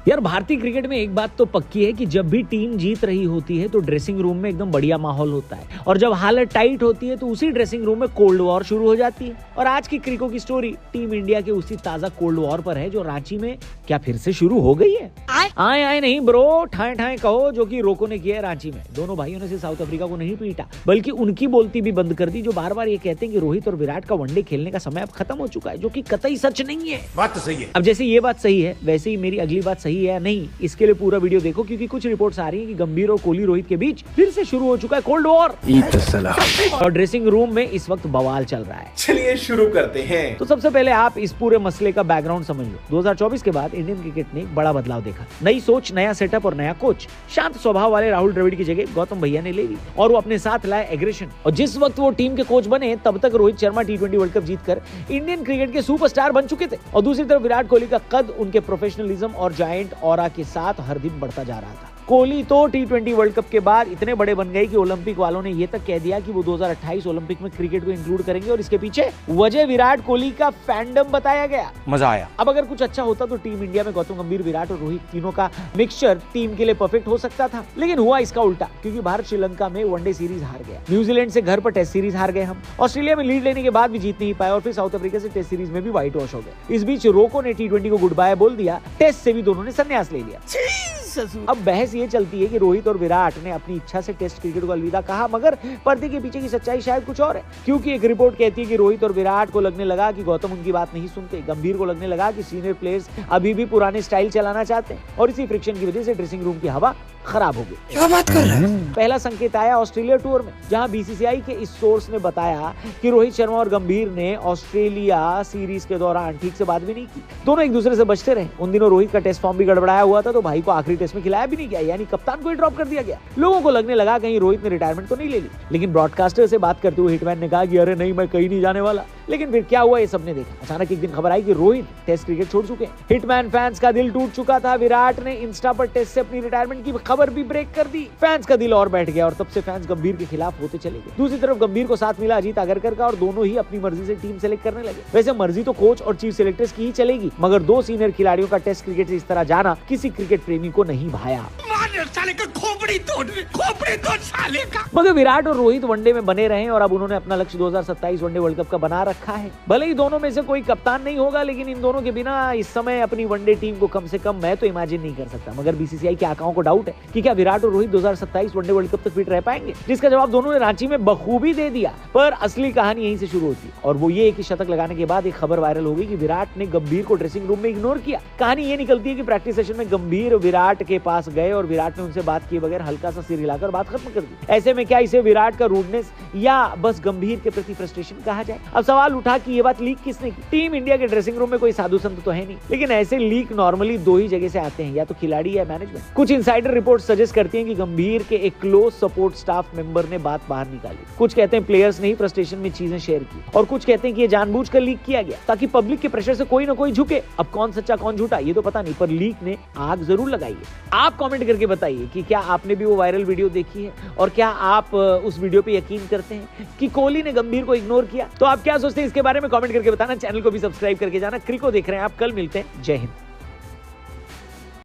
यार भारतीय क्रिकेट में एक बात तो पक्की है कि जब भी टीम जीत रही होती है तो ड्रेसिंग रूम में एकदम बढ़िया माहौल होता है, और जब हालत टाइट होती है तो उसी ड्रेसिंग रूम में कोल्ड वॉर शुरू हो जाती है। और आज की क्रिको की स्टोरी टीम इंडिया के उसी ताजा कोल्ड वॉर पर है जो रांची में क्या फिर से शुरू हो गई है। आए नहीं ब्रो, ठाए ठाए कहो, जो कि रोको ने किया है रांची में। दोनों भाइयों ने सिर्फ साउथ अफ्रीका को नहीं पीटा बल्कि उनकी बोलती भी बंद कर दी जो बार बार ये कहते हैं कि रोहित और विराट का वनडे खेलने का समय अब खत्म हो चुका है, जो कि कतई सच नहीं है। बात तो सही है। अब जैसे ये बात सही है वैसे ही मेरी अगली बात सही है या नहीं, इसके लिए पूरा वीडियो देखो, क्योंकि कुछ रिपोर्ट्स आ रही हैं कि गंभीर और कोहली रोहित के बीच फिर से शुरू हो चुका है कोल्ड वॉर और ड्रेसिंग रूम में इस वक्त बवाल चल रहा है। चलिए शुरू करते हैं। तो सबसे पहले आप इस पूरे मसले का बैकग्राउंड समझ लो। 2024 के बाद इंडियन क्रिकेट ने बड़ा बदलाव देखा। नई सोच, नया सेटअप और नया कोच। शांत स्वभाव वाले राहुल द्रविड़ की जगह गौतम भैया ने ले ली और वो अपने साथ लाए एग्रेशन। और जिस वक्त वो टीम के कोच बने तब तक Rohit Sharma T20 world cup जीतकर इंडियन क्रिकेट के सुपरस्टार बन चुके थे, और दूसरी तरफ विराट कोहली का कद उनके प्रोफेशनलिज्म और जायंट ऑरा के साथ हर दिन बढ़ता जा रहा था। कोहली तो T20 वर्ल्ड कप के बाद इतने बड़े बन गए कि ओलंपिक वालों ने ये तक कह दिया कि वो 2028 ओलंपिक में क्रिकेट को इंक्लूड करेंगे, और इसके पीछे वजह विराट कोहली का फैंडम बताया गया। मजा आया। अब अगर कुछ अच्छा होता तो टीम इंडिया में गौतम गंभीर, विराट और रोहित तीनों का मिक्सचर टीम के लिए परफेक्ट हो सकता था, लेकिन हुआ इसका उल्टा, क्योंकि भारत श्रीलंका में वनडे सीरीज हार गया, न्यूजीलैंड से घर पर टेस्ट सीरीज हार गए हम, ऑस्ट्रेलिया में लीड लेने के बाद भी जीत नहीं पाए, और फिर साउथ अफ्रीका से टेस्ट सीरीज में भी व्हाइट वॉश हो गए। इस बीच रोको ने T20 को गुड बाय बोल दिया, टेस्ट से भी दोनों ने संन्यास ले लिया। अब बहस ये चलती है कि रोहित और विराट ने अपनी इच्छा से टेस्ट क्रिकेट को अलविदा कहा, मगर पर्दे के पीछे की सच्चाई शायद कुछ और है। क्योंकि एक रिपोर्ट कहती है कि रोहित और विराट को लगने लगा कि गौतम उनकी बात नहीं सुनते, गंभीर को लगने लगा कि सीनियर प्लेयर्स अभी भी पुराने स्टाइल चलाना चाहते हैं, और इसी फ्रिक्शन की वजह से ड्रेसिंग रूम की हवा खराब हो गई। क्या बात कर रहे हैं? पहला संकेत आया ऑस्ट्रेलिया टूर में, जहां BCCI के इस सोर्स ने बताया कि रोहित शर्मा और गंभीर ने ऑस्ट्रेलिया सीरीज के दौरान ठीक से बात भी नहीं की। दोनों एक दूसरे से बचते रहे। उन दिनों रोहित का टेस्ट फॉर्म भी गड़बड़ाया हुआ था, तो भाई को आखिरी टेस्ट में खिलाया भी नहीं गया, यानी कप्तान को ही ड्रॉप कर दिया गया। लोगों को लगने लगा कहीं रोहित ने रिटायरमेंट तो नहीं ले ली, लेकिन ब्रॉडकास्टर से बात करते हुए हिटमैन ने कहा कि अरे नहीं, मैं कहीं नहीं जाने वाला। लेकिन फिर क्या हुआ ये सबने देखा। अचानक एक दिन खबर आई कि रोहित टेस्ट क्रिकेट छोड़ चुके हैं। हिटमैन फैंस का दिल टूट चुका था। विराट ने इंस्टा पर टेस्ट से अपनी रिटायरमेंट की खबर भी ब्रेक कर दी। फैंस का दिल और बैठ गया, और तब से फैंस गंभीर के खिलाफ होते चले गए। दूसरी तरफ गंभीर को साथ मिला अजीत आगरकर का, और दोनों ही अपनी मर्जी से टीम सेलेक्ट करने लगे। वैसे मर्जी तो कोच और चीफ सिलेक्टर्स की ही चलेगी, मगर दो सीनियर खिलाड़ियों का टेस्ट क्रिकेट से इस तरह जाना किसी क्रिकेट प्रेमी को नहीं भाया। साले का खोपड़ी तोड़ साले का। मगर विराट और रोहित वनडे में बने रहे, और अब उन्होंने अपना लक्ष्य 2027 वनडे वर्ल्ड कप का बना रखा है। भले ही दोनों में से कोई कप्तान नहीं होगा, लेकिन इन दोनों के बिना इस समय अपनी वनडे टीम को कम से कम मैं तो इमेजिन नहीं कर सकता। मगर BCCI के आंकड़ों को डाउट है कि क्या विराट और रोहित 2027 वनडे वर्ल्ड कप तक फिट रह पाएंगे, जिसका जवाब दोनों ने रांची में बखूबी दे दिया। पर असली कहानी यहीं से शुरू होती है, और वो ये कि शतक लगाने के बाद एक खबर वायरल हो गई कि विराट ने गंभीर को ड्रेसिंग रूम में इग्नोर किया। कहानी ये निकलती है कि प्रैक्टिस सेशन में गंभीर विराट के पास गए और विराट ने उनसे बात किए बगैर हल्का सा सिर हिलाकर बात खत्म कर दी। ऐसे में क्या इसे विराट का रूडनेस या बस गंभीर के प्रति फ्रस्ट्रेशन कहा जाए? अब सवाल उठा कि ये बात लीक किसने की? टीम इंडिया के ड्रेसिंग रूम में कोई साधु संत तो है नहीं, लेकिन ऐसे लीक नॉर्मली दो ही जगह से आते हैं, या तो खिलाड़ी या मैनेजमेंट। कुछ इनसाइडर रिपोर्ट सजेस्ट करती हैं कि गंभीर के एक क्लोज सपोर्ट स्टाफ मेंबर ने बात बाहर निकाली। कुछ कहते हैं प्लेयर्स ने ही फ्रस्ट्रेशन में चीजें शेयर की, और कुछ कहते हैं कि ये जानबूझकर लीक किया गया ताकि पब्लिक के प्रेशर से कोई ना कोई झुके। अब कौन सच्चा कौन झूठा ये तो पता नहीं, पर लीक ने आग जरूर लगाई है। आप कमेंट करके बताइए कि क्या आपने भी वो वायरल वीडियो देखी है, और क्या आप उस वीडियो पे यकीन करते हैं कि कोहली ने गंभीर को इग्नोर किया? तो आप क्या सोचते हैं इसके बारे में कमेंट करके बताना। चैनल को भी सब्सक्राइब करके जाना। क्रिको देख रहे हैं आप, कल मिलते हैं। जय हिंद।